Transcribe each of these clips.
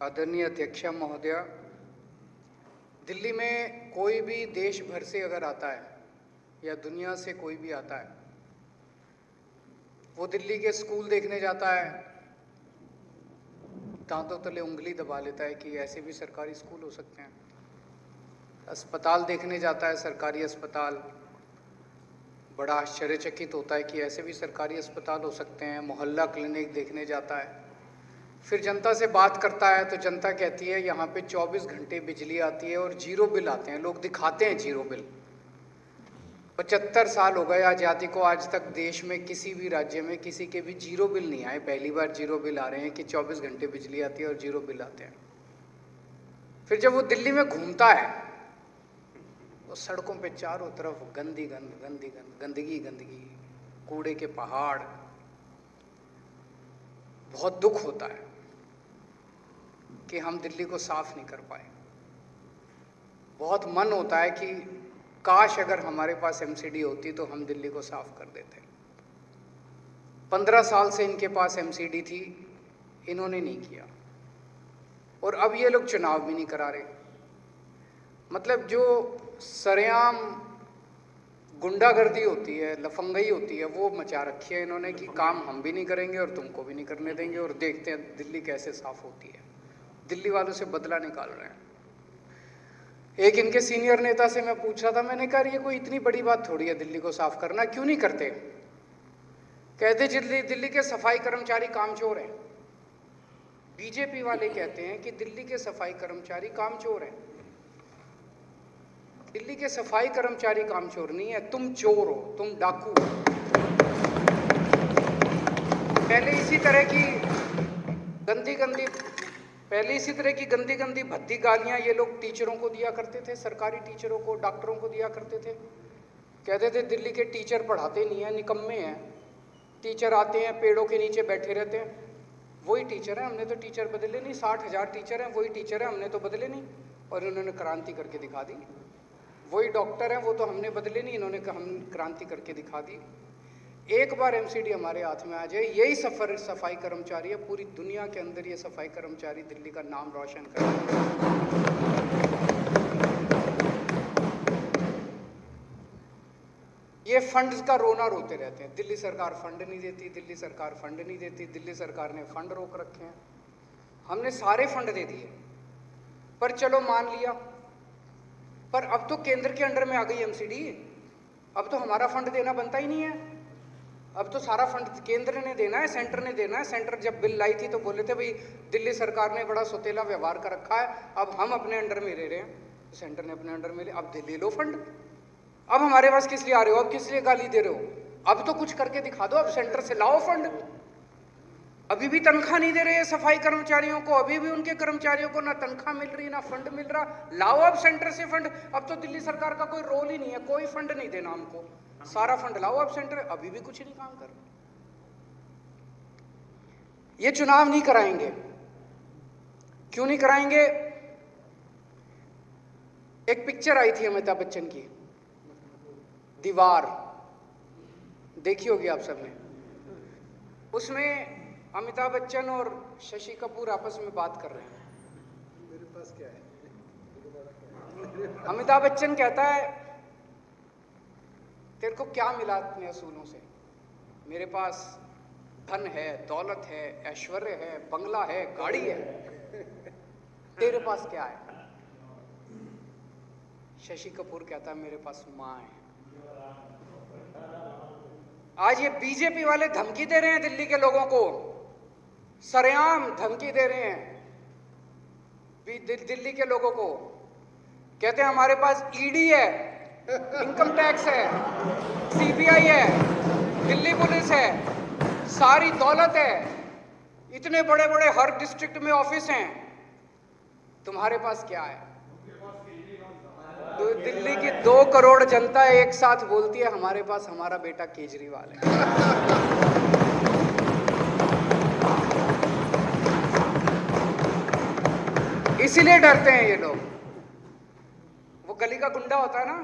आदरणीय अध्यक्षा महोदया, दिल्ली में कोई भी देश भर से अगर आता है या दुनिया से कोई भी आता है, वो दिल्ली के स्कूल देखने जाता है, दांतों तले उंगली दबा लेता है कि ऐसे भी सरकारी स्कूल हो सकते हैं। अस्पताल देखने जाता है, सरकारी अस्पताल, बड़ा आश्चर्यचकित होता है कि ऐसे भी सरकारी अस्पताल हो सकते हैं। मोहल्ला क्लिनिक देखने जाता है, फिर जनता से बात करता है तो जनता कहती है यहाँ पे 24 घंटे बिजली आती है और जीरो बिल आते हैं। लोग दिखाते हैं जीरो बिल। 75 साल हो गए आज़ादी को, आज तक देश में किसी भी राज्य में किसी के भी जीरो बिल नहीं आए। पहली बार जीरो बिल आ रहे हैं कि 24 घंटे बिजली आती है और जीरो बिल आते हैं। फिर जब वो दिल्ली में घूमता है तो सड़कों पे चारों तरफ गंदगी, गंदगी, कूड़े के पहाड़। बहुत दुख होता है कि हम दिल्ली को साफ नहीं कर पाए। बहुत मन होता है कि काश अगर हमारे पास एमसीडी होती तो हम दिल्ली को साफ कर देते। 15 साल से इनके पास एमसीडी थी, इन्होंने नहीं किया, और अब ये लोग चुनाव भी नहीं करा रहे। मतलब जो सरेआम गुंडागर्दी होती है, लफंगई होती है, वो मचा रखी है इन्होंने कि काम हम भी नहीं करेंगे और तुमको भी नहीं करने देंगे, और देखते हैं दिल्ली कैसे साफ होती है। दिल्ली वालों से बदला निकाल रहे हैं। एक इनके सीनियर नेता से मैं पूछ रहा था, मैंने कहा ये कोई इतनी बड़ी बात थोड़ी है दिल्ली को साफ करना, क्यों नहीं करते? कहते दिल्ली के सफाई कर्मचारी कामचोर हैं। बीजेपी वाले कहते हैं कि दिल्ली के सफाई कर्मचारी कामचोर हैं। दिल्ली के सफाई कर्मचारी कामचोर नहीं है, तुम चोर हो, तुम डाकू हो। पहले इसी तरह की गंदी भद्दी गालियां ये लोग टीचरों को दिया करते थे, सरकारी टीचरों को, डॉक्टरों को दिया करते थे। कहते थे दिल्ली के टीचर पढ़ाते नहीं है, निकम्मे हैं। टीचर आते हैं, पेड़ों के नीचे बैठे रहते हैं। वही टीचर हैं, हमने तो टीचर बदले नहीं। 60,000 टीचर हैं, वही टीचर हैं, हमने तो बदले नहीं, और इन्होंने क्रांति करके दिखा दी। वही डॉक्टर हैं, वो तो हमने बदले नहीं, इन्होंने हम क्रांति करके दिखा दी। एक बार एमसीडी हमारे हाथ में आ जाए, यही सफाई कर्मचारी है, पूरी दुनिया के अंदर ये सफाई कर्मचारी दिल्ली का नाम रोशन करेंगे। ये फंड्स का रोना रोते रहते हैं, दिल्ली सरकार फंड नहीं देती, दिल्ली सरकार फंड नहीं देती, दिल्ली सरकार ने फंड रोक रखे हैं। हमने सारे फंड दे दिए, पर चलो मान लिया, पर अब तो केंद्र के अंडर में आ गई एमसीडी। अब तो हमारा फंड देना बनता ही नहीं है। अब तो सारा फंड केंद्र ने देना है, सेंटर ने देना है। सेंटर जब बिल लाई थी तो बोले थे भाई दिल्ली सरकार ने बड़ा सौतेला व्यवहार कर रखा है, अब हम अपने अंडर में ले रहे हैं। तो सेंटर ने अपने अंडर में ले, अब ले लो फंड। अब हमारे पास किस लिए आ रहे हो? अब किस लिए गाली दे रहे हो? अब तो कुछ करके दिखा दो, अब सेंटर से लाओ फंड। अभी भी तनख्वाह नहीं दे रहे सफाई कर्मचारियों को, अभी भी उनके कर्मचारियों को ना तनख्वाह मिल रही ना फंड मिल रहा। लाओ अब सेंटर से फंड। अब तो दिल्ली सरकार का कोई रोल ही नहीं है, कोई फंड नहीं देना हमको, सारा फंड लाओ अब सेंटर। अभी भी कुछ नहीं काम कर रहे। ये चुनाव नहीं कराएंगे। क्यों नहीं कराएंगे? एक पिक्चर आई थी अमिताभ बच्चन की, दीवार, देखी होगी आप सबने। उसमें अमिताभ बच्चन और शशि कपूर आपस में बात कर रहे हैं। मेरे पास क्या है? अमिताभ बच्चन कहता है तेरे को क्या मिला अपने असूलों से? मेरे पास धन है, दौलत है, ऐश्वर्य है, बंगला है, गाड़ी है। तेरे पास क्या है? शशि कपूर कहता है मेरे पास मां है। आज ये बीजेपी वाले धमकी दे रहे हैं दिल्ली के लोगों को, सरेआम धमकी दे रहे हैं दिल्ली के लोगों को। कहते हैं हमारे पास ईडी है, इनकम टैक्स है, सीबीआई है, दिल्ली पुलिस है, सारी दौलत है, इतने बड़े बड़े हर डिस्ट्रिक्ट में ऑफिस हैं। तुम्हारे पास क्या है? तो दिल्ली की 2 करोड़ जनता एक साथ बोलती है हमारे पास हमारा बेटा केजरीवाल है। इसीलिए डरते हैं ये लोग। वो गली का गुंडा होता है ना,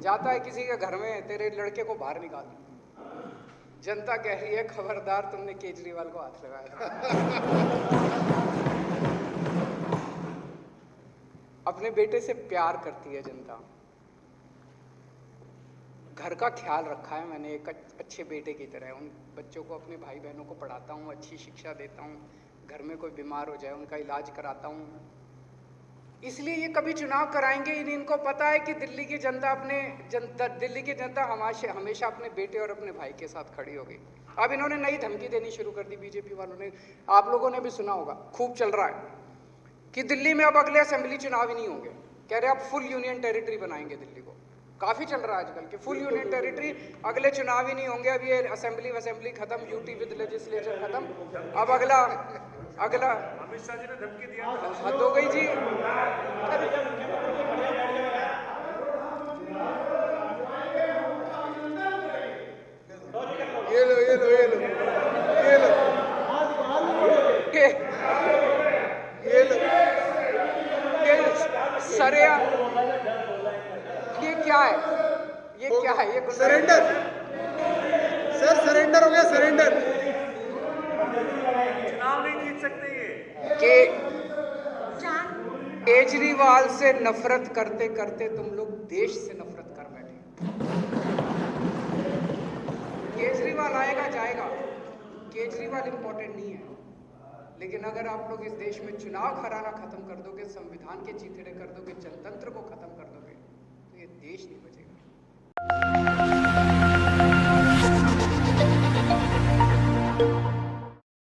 जाता है किसी के घर में, तेरे लड़के को बाहर निकाल, जनता कह रही है खबरदार तुमने केजरीवाल को हाथ लगाया। अपने बेटे से प्यार करती है जनता। घर का ख्याल रखा है मैंने एक अच्छे बेटे की तरह। उन बच्चों को, अपने भाई बहनों को पढ़ाता हूँ, अच्छी शिक्षा देता हूँ, घर में कोई बीमार हो जाए उनका इलाज कराता हूँ। इसलिए ये कभी चुनाव कराएंगे ही नहीं। इनको पता है कि दिल्ली की जनता दिल्ली की जनता हमेशा अपने बेटे और अपने भाई के साथ खड़ी होगी। अब इन्होंने नई धमकी देनी शुरू कर दी बीजेपी वालों ने, आप लोगों ने भी सुना होगा, खूब चल रहा है कि दिल्ली में अब अगले असेंबली चुनाव ही नहीं होंगे। कह रहे अब फुल यूनियन टेरिटरी बनाएंगे दिल्ली को। काफी चल रहा है आजकल कि फुल यूनियन टेरिटरी, अगले चुनाव ही नहीं होंगे। अब ये असेंबली खत्म, यूटी विद लेजिस्लेचर खत्म, अब अगला अमित शाह जी ने धमकी दिया, हद हो गई जी। ये लो सरेआ, ये क्या है, ये क्या है, ये सरेंडर सर, सरेंडर हो गया, सरेंडर। चुनाव नहीं जीत सकते ये। के केजरीवाल से नफरत करते करते तुम लोग देश से नफरत कर बैठे। केजरीवाल आएगा जाएगा, केजरीवाल इंपॉर्टेंट नहीं है, लेकिन अगर आप लोग इस देश में चुनाव हराना खत्म कर दोगे, संविधान के चीथड़े कर दोगे, जनतंत्र को खत्म कर दोगे, तो ये देश नहीं बचेगा।